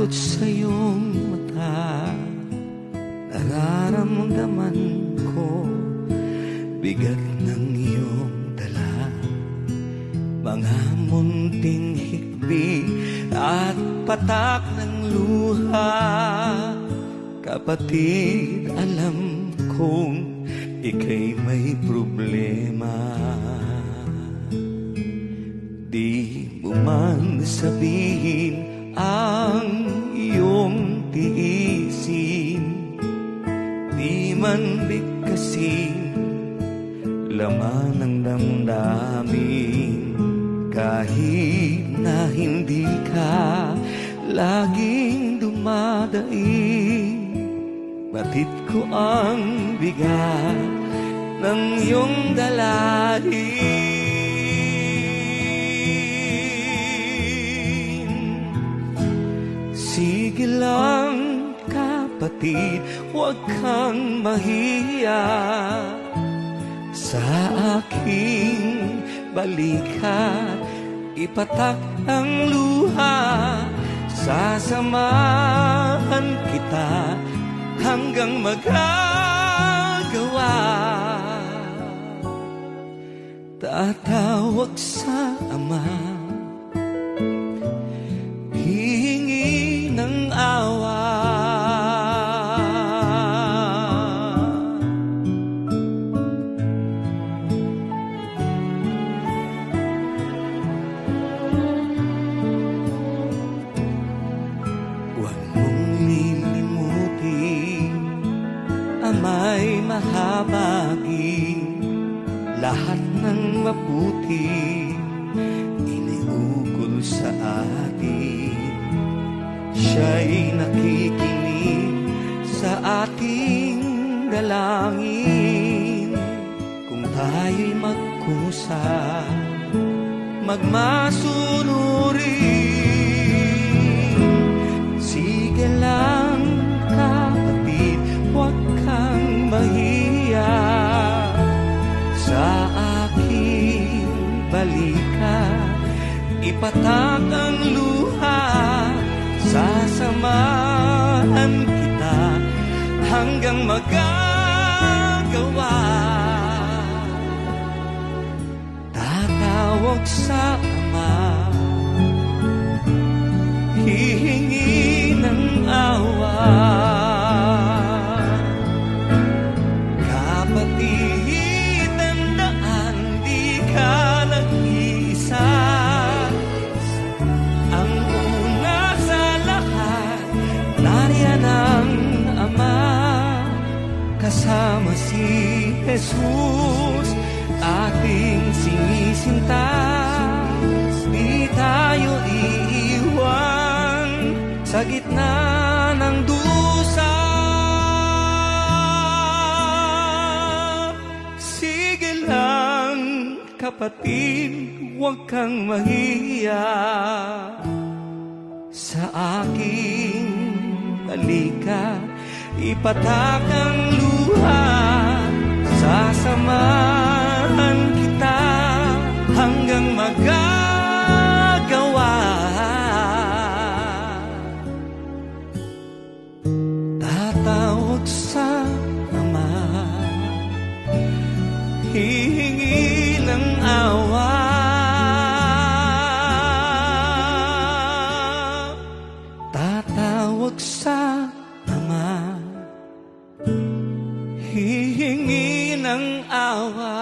takot sa iyong mata, nararamdaman ko bigat ng iyong dala. Mga munting hikbi at patak ng luha. Kapatid, alam kong ika'y may problema. Di mo man sabihin ang iyong tiisin, di man bigkasin laman ng damdamin. Kahit na hindi ka laging dumadaing, batid ko ang bigat ng iyong dalahin. Sige lang kapatid, huwag kang mahiya sa aking balikat. Ipatak ang luha, sasamahan kita hanggang magagawa. Tatawag sa Ama, hihingi ng awa. Huwag mong lilimutin, Ama'y mahabagin. Lahat ng maputi iniukol sa atin. Siya'y nakikinig sa ating dalangin. Kung tayo'y magkusa, magmasunurin. Sige lang kapatid, huwag kang mahiya sa aking balikat. Ipatak ang luha, sasamahan kita hanggang magagawa. Tatawag sa Ama, hihingi ng awa. Kapatid, tandaan, di ka nag-iisa. Ang una sa lahat, nariyan ang Ama. Kasama si Jesus, ating sinisinta. Di tayo iiwan sa gitna ng dusa. Sige lang kapatid, huwag kang mahiya sa aking balikat. Ipatak ang luha, sasamahan kita hanggang magagawa. Tatawag sa Ama, hihingi ng awa. Tatawag sa Ama, hihingi ng awa.